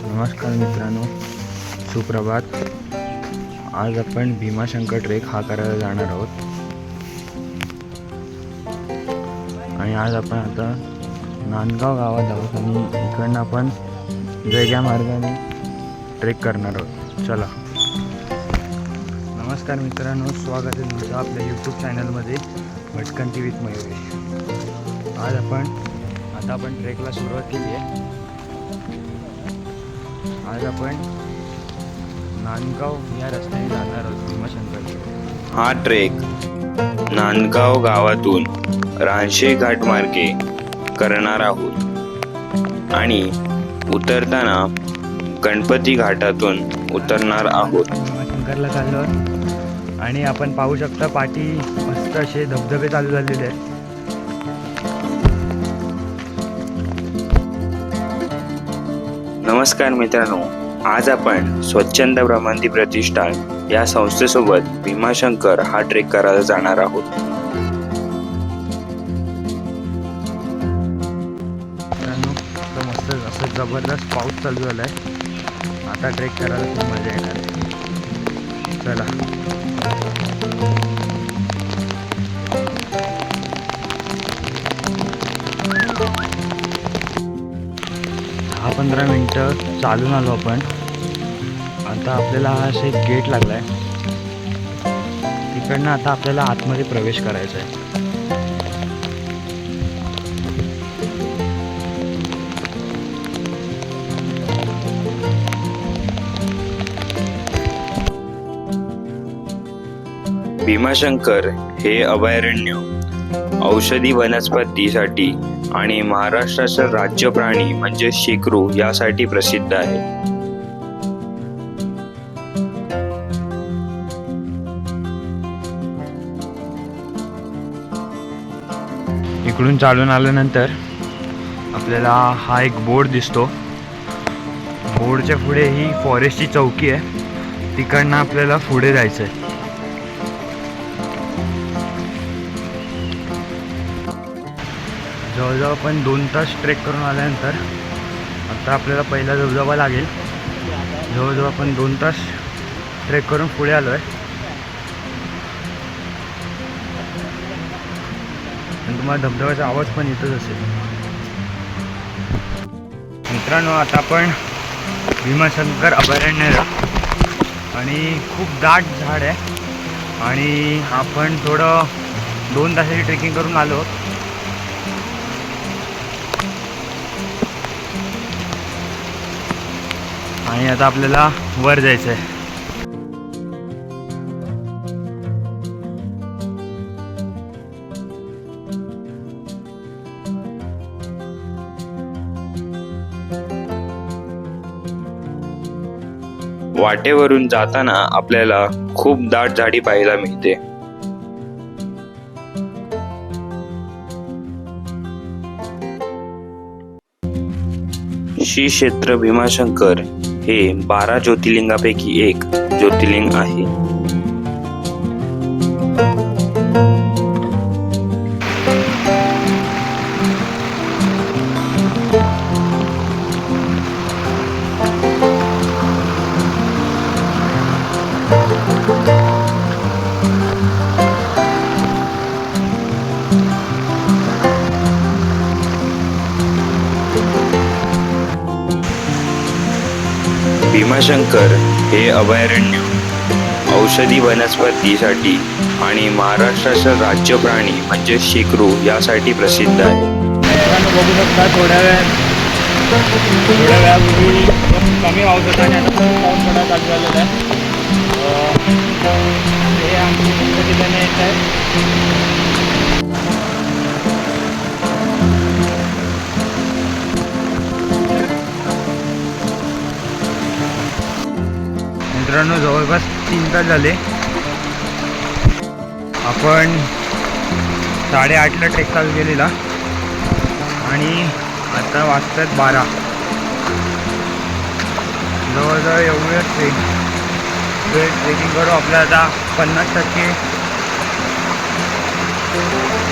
नमस्कार मित्रांनो, सुप्रभात। आज आपण भीमाशंकर ट्रेक हा करायला जाणार आहोत आणि आज आपण आता नांदगाव गावात आहोत आणि इकडनं आपण वेगळ्या मार्गाने ट्रेक करणार आहोत। चला। नमस्कार मित्रांनो, स्वागत आहे तुमचं आपल्या यूट्यूब चॅनलमध्ये भटकंती विथ मयुरेश। आज आपण ट्रेकला सुरुवात केली आहे। आज आपण नांदगाव या रस्त्याने जाणार आहोत भीमाशंकर। हा ट्रेक नांदगाव गावातून रानशे घाट मार्गे करणार आहोत आणि उतरताना गणपती घाटातून उतरणार आहोत। भीमाशंकरला चाललो आणि आपण पाहू शकता पाठी मस्त असे धबधबे चालू झालेले आहेत। नमस्कार मित्रांनो, आज आपण स्वच्छंद ब्रह्मांती प्रतिष्ठान या संस्थेसोबत भीमाशंकर हा ट्रेक करायला जाणार आहोत। मित्रांनो, तर मस्त असं जबरदस्त पाऊस चालू झाला आहे। आता ट्रेक करायला खूप मजा येणार आहे। चला। 10-15 मिनटं चालून आलो आपण। आता आपल्याला हा असा एक गेट लागला आहे, तिकडनं आता आपल्याला आतमध्ये प्रवेश करायचा आहे। भीमाशंकर हे अभयारण्य औषधी वनस्पतीसाठी आणि महाराष्ट्राचा राज्य प्राणी म्हणजे शेकरू यासाठी प्रसिद्ध आहे। इकडून चालून आल्यानंतर आपल्याला हा एक बोर्ड दिसतो। बोर्डच्या पुढे ही फॉरेस्टची चौकी आहे, तिकडनं आपल्याला पुढे जायचं आहे। जवळजवळ आपण 2 तास ट्रेक करून आल्यानंतर आता आपल्याला पहिला धबधबा लागेल। जवळजवळ आपण 2 तास ट्रेक करून पुढे आलो आहे आणि तुम्हाला धबधब्याचा आवाज पण येतच असेल। मित्रांनो, आता आपण भीमाशंकर अभयारण्य आणि खूप दाट झाड आहे आणि आपण थोडं 2 तासाची ट्रेकिंग करून आलो आणि आता आपल्याला वर जायचं आहे। वाटेवरून जाताना आपल्याला खूप दाट झाडी पाहायला मिळते। श्री क्षेत्र भीमाशंकर हे 12 ज्योतिर्लिंगापैकी एक ज्योतिर्लिंग आहे। भीमाशंकर हे अभयारण्य औषधी वनस्पतीसाठी आणि महाराष्ट्राचा राज्य प्राणी म्हणजे शेकरू यासाठी प्रसिद्ध आहे। बघू शकता थोड्या वेळापूर्वी कमी पाऊस होता आणि आता पाऊस पडायला चालू झालेला आहे। हे आमची ठिकाणी येत आहे। मित्रांनो, जवळपास 3 तास झाले। आपण 8:30ला ट्रेक चालू केलेला आणि आता वाजतात 12। जवळजवळ एवढं ट्रेकिंग करू आपल्याला आता 50%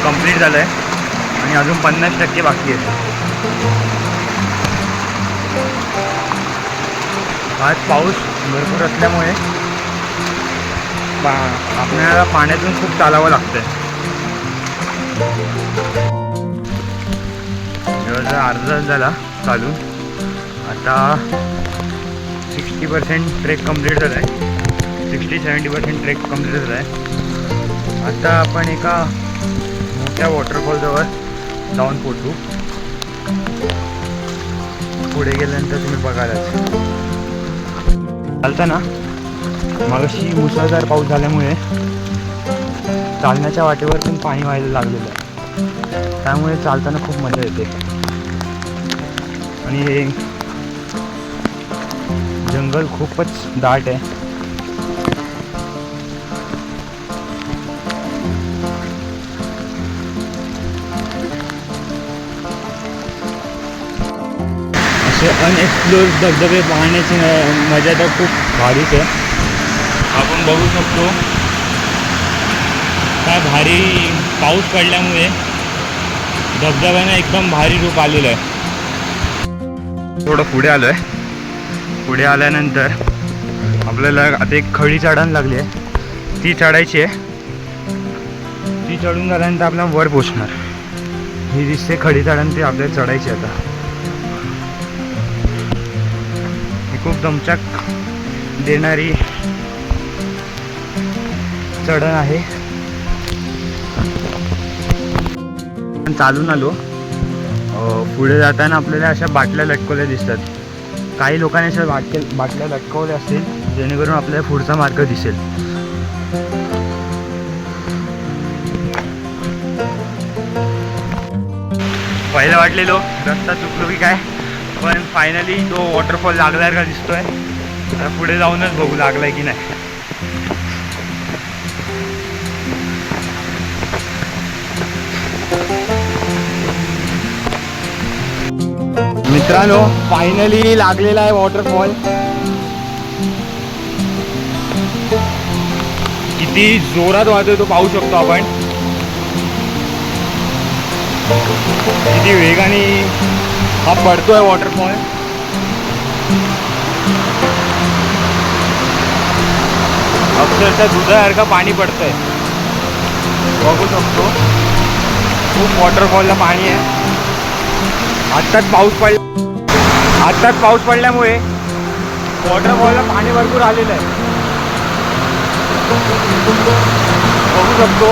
कंप्लीट झालं आहे आणि अजून 50% बाकी आहे। आज पाऊस भरपूर असल्यामुळे आपल्याला पाण्यातून खूप चालावं लागतंय. जवळजवळ अर्धा तास झाला चालून. आता 60% ट्रेक कंप्लीट झाला आहे. 60-70% ट्रेक कंप्लीट झाला आहे. आता आपण एका मोठ्या वॉटरफॉलजवळ जाऊन पोचू. पुढे गेल्यानंतर तुम्ही बघायलाच. चालताना मगाशी मुसळधार पाऊस झाल्यामुळे चालण्याच्या वाटेवर पण पाणी व्हायला लागलेलं आहे. त्यामुळे चालताना खूप मजा येते. आणि हे जंगल खूपच दाट आहे. असे अनएक्सप्लोर्ड धबधबे पाहण्याची मजा तर खूप भारीच आहे. आपण बघू शकतो काय भारी पाऊस पडल्यामुळे धबधब्यानं एकदम भारी रूप आलेलं आहे. थोडं पुढे आलो आहे. पुढे आल्यानंतर आपल्याला आता एक खडी चढायला लागली आहे. ती चढायची आहे. ती चढून झाल्यानंतर आपल्याला वर पोचणार. ही दिसते खडी चढण, ती आपल्याला चढायची आता. ही खूप दमछाक देणारी चढण आहे. चालून आलो. पुढे जाताना आपल्याला अशा बाटल्या लटकवल्या दिसतात. काही लोकांनी अशा बाटल्या लटकवल्या असतील जेणेकरून आपल्याला पुढचा मार्ग दिसेल. पहिलं वाटलेलो रस्ता चुकलो की काय, पण फायनली तो वॉटरफॉल लागलाय का दिसतोय. आता पुढे जाऊनच बघू लागलाय की नाही. मित्रांनो फायनली लागलेला आहे वॉटरफॉल. किती जोरात वाहतोय तो पाहू शकतो आपण. किती वेगाने हा पडतोय वॉटरफॉल. अक्षरशः दुधासारखं पाणी पडतंय बघू शकतो. खूप वॉटरफॉलला पाणी आहे. आत्ताच पाऊस पडल्यामुळे वॉटरफॉलला पाणी भरपूर आलेलं आहे बघू शकतो.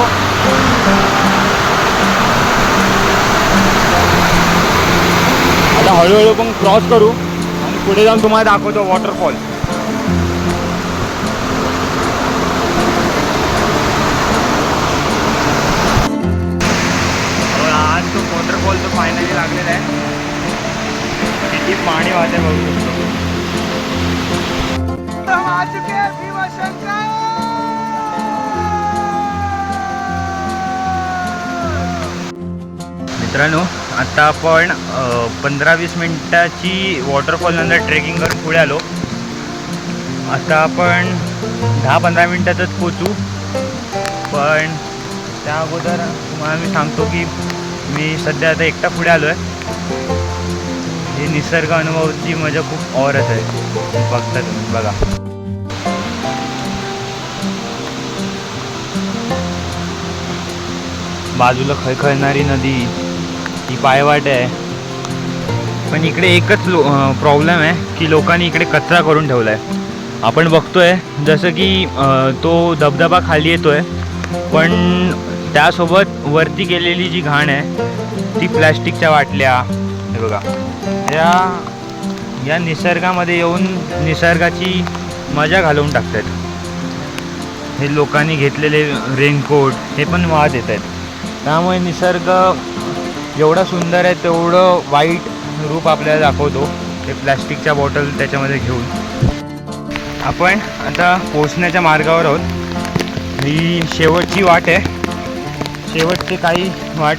आता हळूहळू पण क्रॉस करू आणि पुढे जाऊन तुम्हाला दाखवतो वॉटरफॉल. आज तो वॉटरफॉल तो फायनली लागलेला आहे. किती पाणी वाहते बघू शकतो. मित्रांनो आता आपण 15-20 मिनिटाची वॉटरफॉल नंतर ट्रेकिंग करून पुढे आलो. आता आपण 10-15 मिनिटातच पोचू. पण त्या अगोदर तुम्हाला मी सांगतो की मी सध्या आता एकटा पुढे आलो आहे. ही निसर्ग अनुभवाची मजा खूप औरच आहे. बघता तुम्ही बघा. बाजूला खळखळणारी नदी, ही पायवाट आहे. पण इकडे एकच प्रॉब्लेम आहे की लोकांनी इकडे कचरा करून ठेवला आहे. आपण बघतोय जसं की तो धबधबा खाली येतोय, पण त्यासोबत वरती गेलेली जी घाण आहे ती प्लॅस्टिकच्या बाटल्या, हे बघा, या निसर्गामध्ये येऊन निसर्गाची मजा घालवून टाकतात. हे लोकांनी घेतलेले रेनकोट हे पण वाहत येत आहेत. त्यामुळे निसर्ग एवढा सुंदर आहे तेवढं वाईट रूप आपल्याला दाखवतो हे प्लॅस्टिकच्या बॉटल त्याच्यामध्ये घेऊन. आपण आता पोचण्याच्या मार्गावर आहोत. ही शेवटची वाट आहे. शेवटचे काही वाट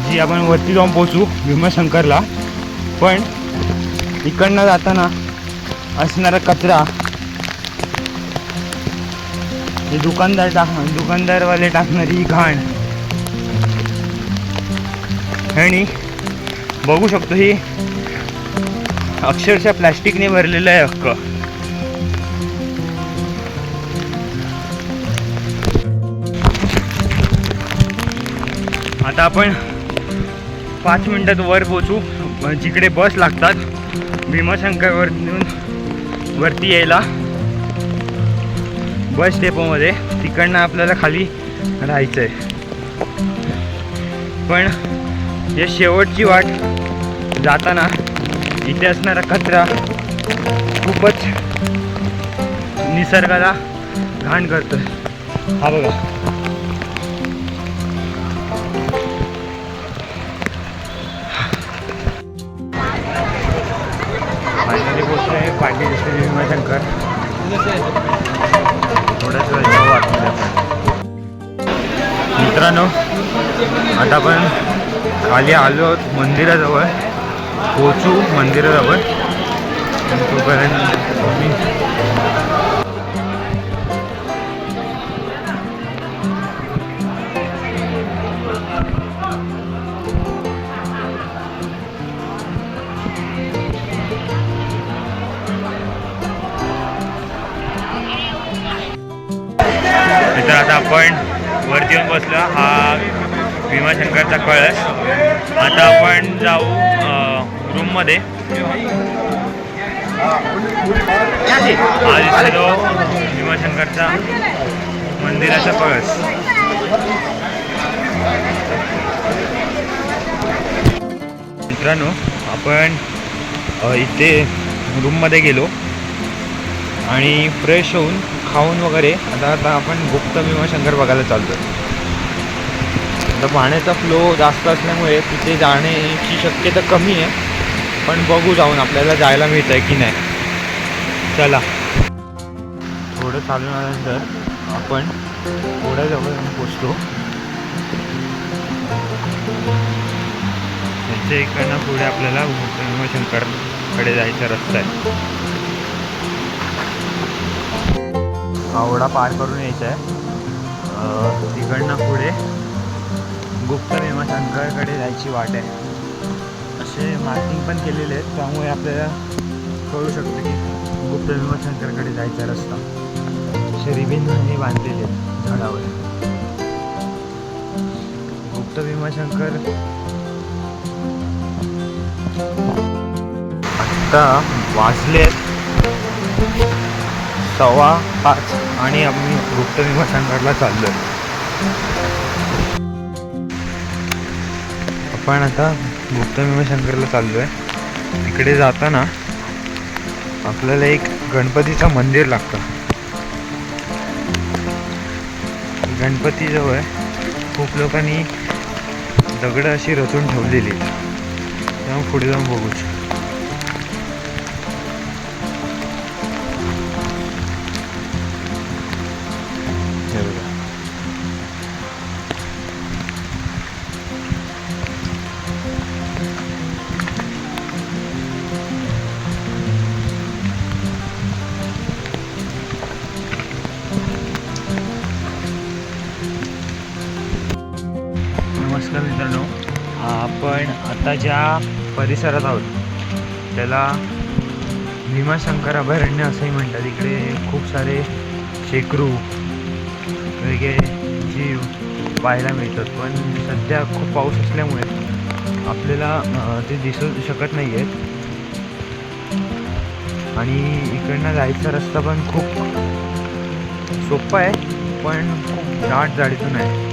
जी आपण वरती जाऊन पोचू भीमाशंकरला. पण इकडनं जाताना असणारा कचरा हे दुकानदारवाले टाकणारी घाण आणि बघू शकतो ही अक्षरशः प्लॅस्टिकने भरलेलं आहे अख्खं. आता आपण 5 मिनिटात वर पोचू. जिकडे बस लागतात भीमाशंकरवरून वरती यायला बस डेपोमध्ये, तिकडनं आपल्याला खाली राहायचं आहे. पण या शेवटची वाट जाताना इथे असणारा कचरा खूपच निसर्गाला घाण करतो. हा बघा, फायनली पोचलो आहे पांडी दिसते भीमाशंकर. थोड्याच वेळ जाऊ आतमध्ये आपण. मित्रांनो, आता आपण खाली आलो आहोत मंदिराजवळ. पोचू मंदिराजवळ. तोपर्यंत मी तर आता आपण वरती येऊन बसलो. हा भीमाशंकरचा कळस. आता आपण जाऊ रूममध्ये. हा दिसतो भीमाशंकरचा मंदिराचा कळस. मित्रांनो, आपण इथे रूममध्ये गेलो आणि फ्रेश होऊन खाऊन वगैरे आता आपण गुप्त भीमाशंकर बघायला चालतो. आता पाण्याचा फ्लो जास्त असल्यामुळे तिथे जाण्याची शक्यता कमी आहे, पण बघू जाऊन आपल्याला जायला मिळतं आहे की नाही. चला, थोडं चालून आल्यानंतर आपण थोड्या जवळ पोचतो. त्याच्या इकडनं पुढे आपल्याला गुप्त भीमाशंकरकडे जायचा रस्ता आहे. आवडा पार करून यायचा आहे. तिकडनं पुढे गुप्त भीमाशंकरकडे जायची वाट आहे. असे मार्किंग पण केलेले आहेत, त्यामुळे आपल्याला कळू शकतं की गुप्त भीमाशंकरकडे जायचा रस्ता. असे रिबिन हे बांधलेले आहेत झाडावर. गुप्त भीमाशंकर आत्ता वाजले 5:15 आणि आम्ही गुप्त भीमाशंकरला चाललो आहे. आपण आता गुप्त भीमाशंकरला चाललो आहे. तिकडे जाताना आपल्याला एक गणपतीचं मंदिर लागतं. गणपतीजवळ खूप लोकांनी दगडं अशी रचून ठेवलेली, तेव्हा पुढे जाऊन बघूच. नमस्कार मित्रांनो, आपण आता ज्या परिसरात आहोत त्याला भीमाशंकर अभयारण्य असंही म्हणतात. इकडे खूप सारे शेकरू वेगळे जीव पाहायला मिळतात, पण सध्या खूप पाऊस असल्यामुळे आपल्याला ते दिसू शकत नाही आहेत. आणि इकडनं जायचा रस्ता पण खूप सोपा आहे, पण खूप दाट जाडीतून आहे.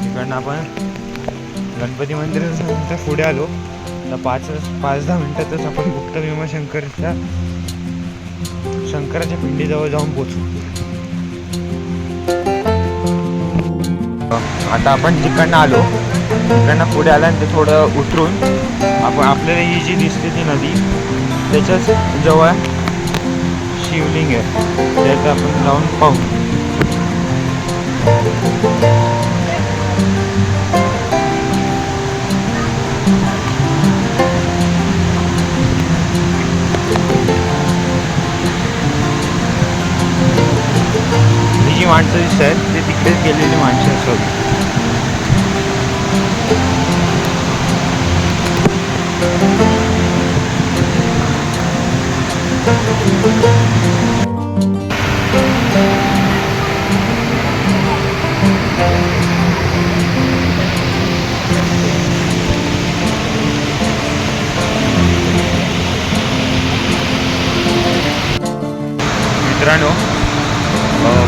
इकडनं आपण गणपती मंदिराच्या पुढे आलो तर 5-10 मिनिटातच आपण गुप्त भीमाशंकरच्या शंकराच्या पिंडीजवळ जाऊन पोचू. आता आपण तिकडनं आलो. तिकडनं पुढे आल्यानंतर थोडं उतरून आपण आपल्याला ही जी दिसते ती नदी, त्याच्याच जवळ शिवलिंग आहे, त्याचं आपण जाऊन पाहू. ही जी माणसं दिसत आहेत ते तिकडेच गेलेली माणसं असतात. मित्रांनो,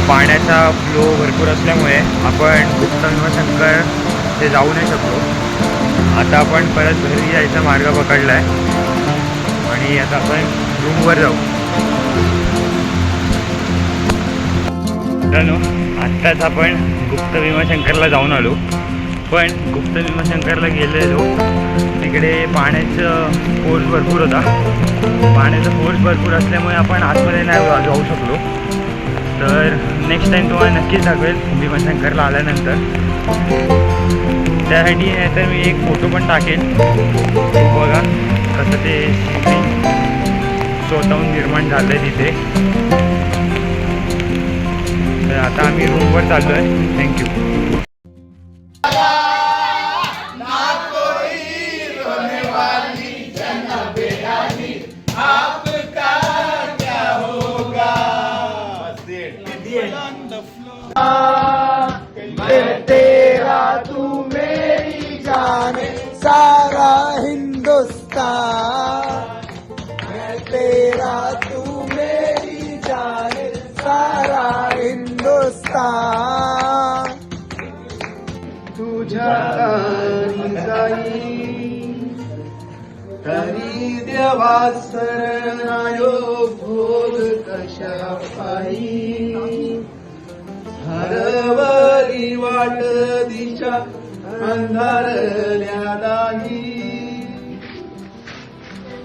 पाण्याचा फ्लो भरपूर असल्यामुळे आपण गुप्त भीमाशंकर ते जाऊ नाही शकलो. आता आपण परत घरी यायचा मार्ग पकडला आहे आणि आता आपण रूमवर जाऊ. मित्रांनो, आत्ताच आपण गुप्त भीमाशंकरला जाऊन आलो. पण गुप्त भीमाशंकरला गेलेलो तिकडे पाण्याचं फोर्स भरपूर होता. पाण्याचा फोर्स भरपूर असल्यामुळे आपण आतमध्ये नाही जाऊ शकलो. तर नेक्स्ट टाईम तुम्हाला नक्कीच दाखवेल भीमाशंकरला आल्यानंतर. त्यासाठी तर मी एक फोटो पण टाकेन. बघा कसं ते शिवलिंग स्वतःहून निर्माण झालं आहे तिथे. तर आता आम्ही रूमवर चाललो आहे. थँक्यू. तेरा तू मेरी जान सारा हिंदुस्तान, मैं तेरा तू मेरी जान सारा हिंदुस्तान. तुझ्या दारी जाई तरी देवा शरणायो भोग कशा पायी. हरवली वाट दिशा अंधारल्या नाही,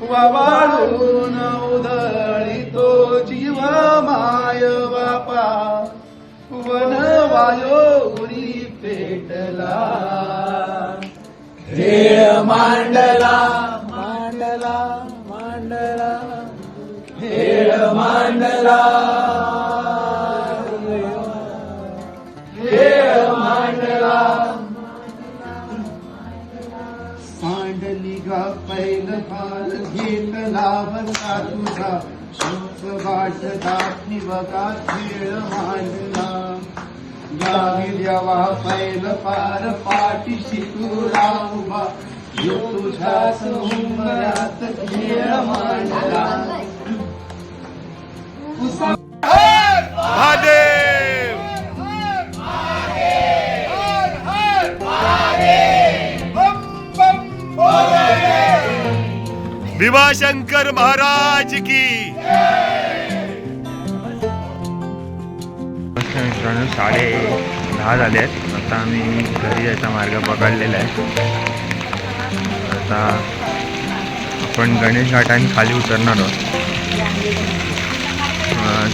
वाळून उधळी तो जीव माय बापा, वनवायोरी पेटला. खेळ मांडला मांडला मांडला, खेळ मांडला मांडली गा पैल फार घेतला बसा तुझा शोक वाट दाखली बघा खेळ मांडला. गावी द्यावा पैल फार पाठीशी तुला उभा, तुझ्या सौंदर्यात खेळ मांडला. भीमाशंकर महाराज की. मित्रांनो, 10:30 झाले आहेत. आता आम्ही घरी जायचा मार्ग पकडलेला आहे. आता आपण गणेश घाटाने खाली उतरणार आहोत.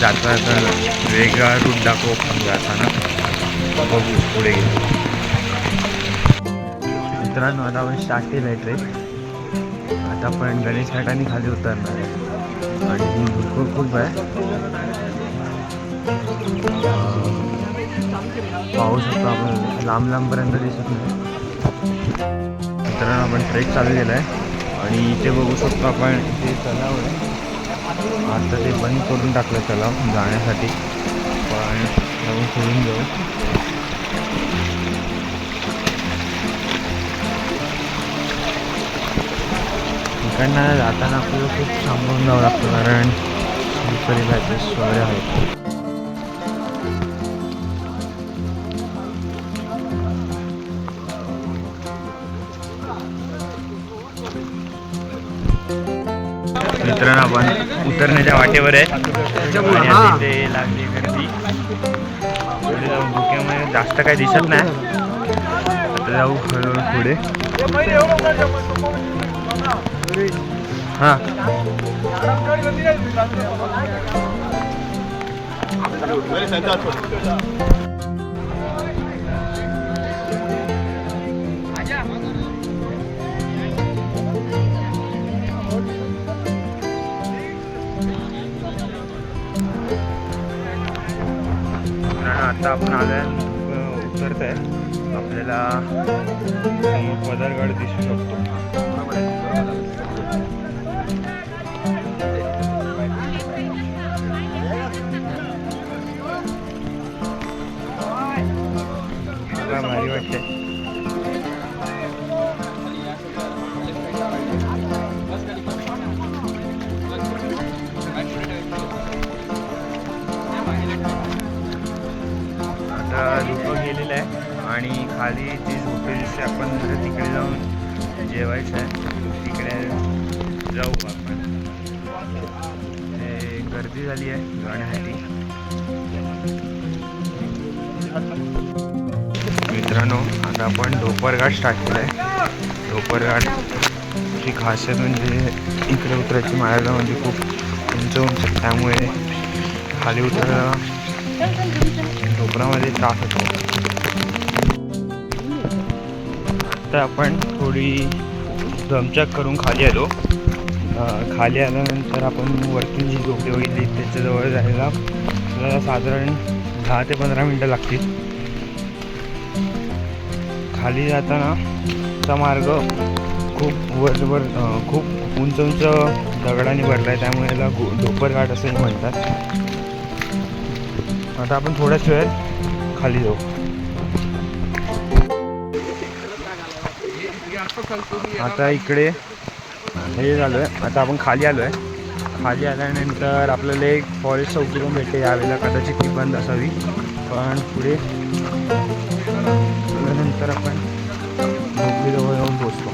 जाता वेगळा रूट दाखवू जाताना बघू पुढे गेलो. मित्रांनो, आता आपण स्टार्ट केलं आहे ट्रेक. आता आपण गणेश घाटाने खाली उतरणार आहे आणि भरपूर खूप आहे. पाहू शकतो आपण, लांब लांबपर्यंत दिसत नाही. मित्रांनो, आपण ट्रेक चालू केला आहे आणि इथे बघू शकतो आपण, इथे तलाव आहे. आता ते बंद करून टाकलं तलाव जाण्यासाठी, पण जाऊन सोडून जाऊ. इकडनं जाताना आपल्याला खूप थांबवून जावं लागतं, कारण दुसरी बॅचेस वगैरे आहेत. मित्रांनो, आपण उतरण्याच्या वाटेवर आहे आणि तिथे लागली गर्दी. पुढे जाऊन धुक्यामुळे जास्त काही दिसत नाही. आता जाऊ हळूहळू पुढे. हां, आता आपण आल्या उतरत आहे. आपल्याला पदारगड दिसू शकतो. वाटते. आता धुकं गेलेलं आहे आणि खाली ती झोपडी दिसते. आपण तिकडे जाऊन जेवायचं आहे. तिकडे जाऊ आपण. ते गर्दी झाली आहे जाण्यासाठी. मित्रांनो, आता आपण ढोपरघाट स्टार्ट केलं आहे. ढोपरघाटची खासियत म्हणजे इकडे उतरायची मार्ग म्हणजे खूप उंच उंच, त्यामुळे खाली उतरायला ढोपरामध्ये त्रास होतो. आता आपण थोडी दमचक करून खाली आलो. खाली आल्यानंतर आपण वरतून जी झोपडी बघितली त्याच्याजवळ जायला आपल्याला साधारण 10 ते 15 मिनटं लागतील. खाली जातानाचा मार्ग खूप वर खूप उंच उंच दगडांनी भरला आहे, त्यामुळे याला ढोपरघाट असंही म्हणतात. आता आपण थोड्याच वेळात खाली जाऊ. आता इकडे हे झालं आहे. आता आपण खाली आलो आहे. खाली आल्यानंतर आपल्याला एक फॉरेस्ट चौकी पण भेटते. यावेळेला कदाचित ती बंद असावी, पण पुढे नंतर आपण झोपडीजवळ जाऊन पोचतो.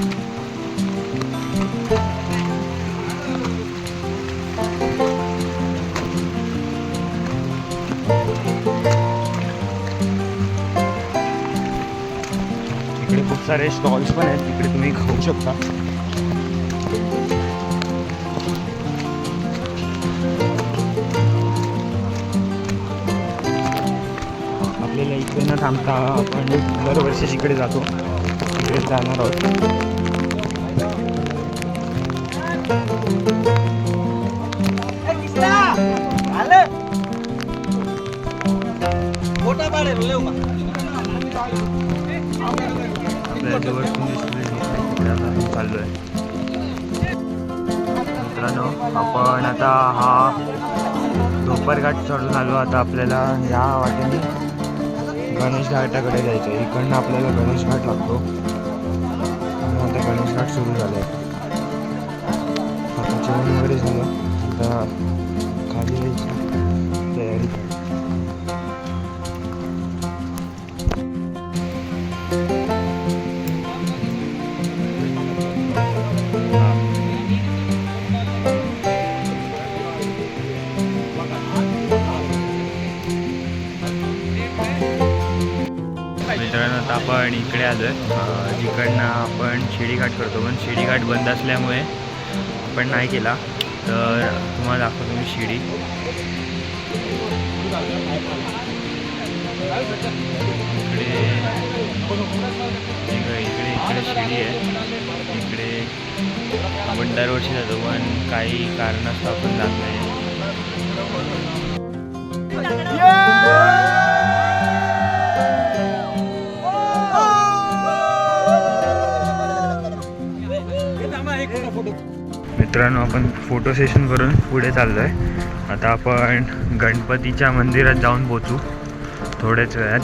इकडे खूप सारे स्टॉल्स पण आहेत, तिकडे तुम्ही खाऊ शकता. आपल्याला इकडे न थांबता आपण दरवर्षी जिकडे जातो तिकडे जाणार आहोत. आपल्याला जवळ चाललो आहे. मित्रांनो, आपण आता हा ढोपरघाट चढून आलो. आता आपल्याला या वाटेने गणेश घाटाकडे जायचं आहे. इकडनं आपल्याला गणेश घाट लागतो. आता गणेश घाट सुरू झालं आहे. आता जेवण वगैरे झालं. आता खाली यायची तयारी कर. मित्रांनो, आता आपण इकडे आलो आहे. जिकडनं आपण शिडीघाट करतो, पण शिडीघाट बंद असल्यामुळे आपण नाही केला. तर तुम्हाला दाखवतो मी शिडी. इकडे शिडी आहे. इकडे आपण दरवर्षी जातो, पण काही कारणास्तव आपण जात नाही. मित्रांनो, आपण फोटो सेशन करून पुढे चाललो आहे. आता आपण गणपतीच्या मंदिरात जाऊन पोचू थोड्याच वेळात.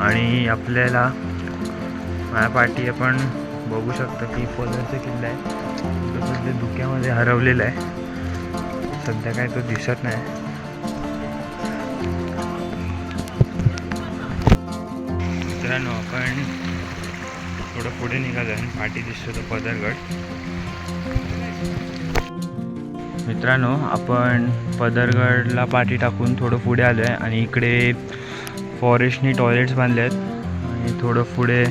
आणि आपल्याला माझ्या पाठी आपण बघू शकतो की पदरचा किल्ला आहे. तो सध्या धुक्यामध्ये हरवलेला आहे. सध्या काय तो दिसत नाही. मित्रांनो, आपण थोडं पुढे निघालो आहे. पाठी दिसतो तो पदरगड. मित्रांनो, आपण पदरगडला पाठी टाकून थोडं पुढे आलो आहे आणि इकडे फॉरेस्टनी टॉयलेट्स बांधले आहेत आणि थोडं पुढे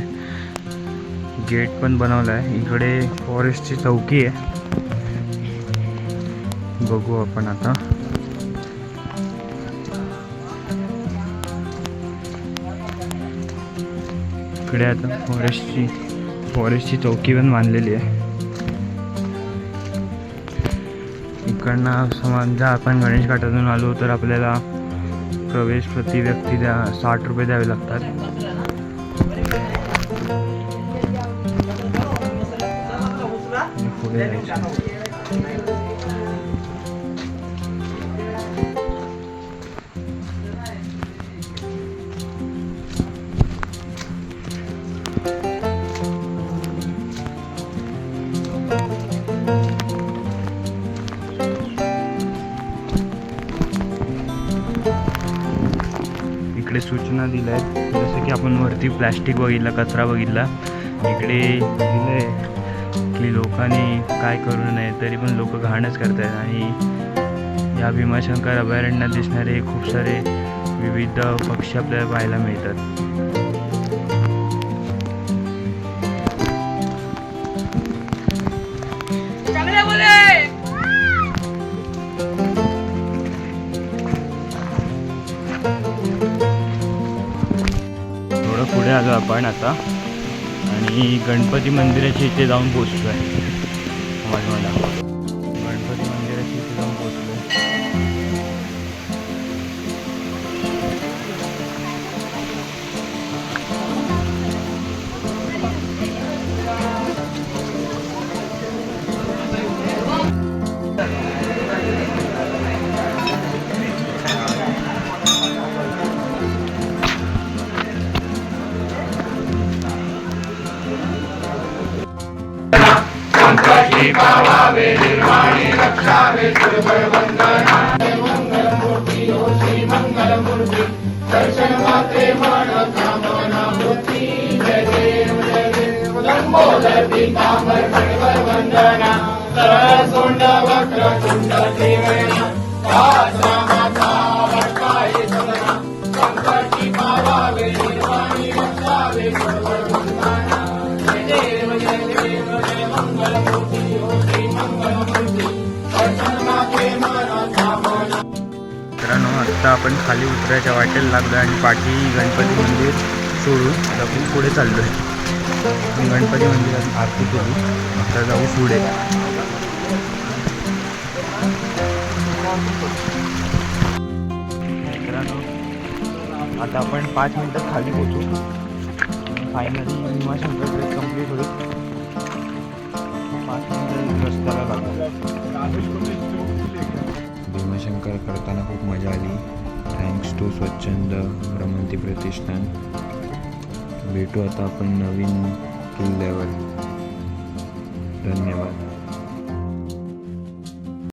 गेट पण बनवलं आहे. इकडे फॉरेस्टची चौकी आहे. बघू आपण आता. इकडे आता फॉरेस्टची चौकी पण बांधलेली आहे. इकडनं समजा आपण गणेश घाटातून आलो तर आपल्याला प्रवेश प्रति व्यक्ती 60 रुपये द्यावे लागतात. पुढे जायचं. इकडे सूचना दिल्या आहेत. जसं की आपण वरती प्लॅस्टिक बघितला, कचरा बघितला, इकडे दिलं आहे की लोकांनी काय करू नये, तरी पण लोक घाणच करत आहेत. आणि या भीमाशंकर अभयारण्यात दिसणारे खूप सारे विविध पक्षी आपल्याला पाहायला मिळतात. थोडं पुढे आलो आपण आता आणि गणपती मंदिराच्या इथे जाऊन पोचलो आहे. गणपती मंदिराच्या इथे जाऊन पोचलो. मित्रांनो, आत्ता आपण खाली उतरायच्या वाटेला लागलो आणि पाठी गणपती मंदिर सोडून आता आपण पुढे चाललो आहे. आपण गणपती मंदिरात आरती करू, आता जाऊ पुढे. मित्रांनो, आता आपण 5 मिनिटात खाली पोहोचू. फायनली भीमाशंकर ट्रेक कंप्लीट होईल. 5 मिनिटं रस्त्याला लागू. भीमाशंकर करताना खूप मजा आली. थँक्स टू स्वच्छंद भ्रमंती प्रतिष्ठान. भेटू आता आपण नवीन किल्ल्यावर. धन्यवाद.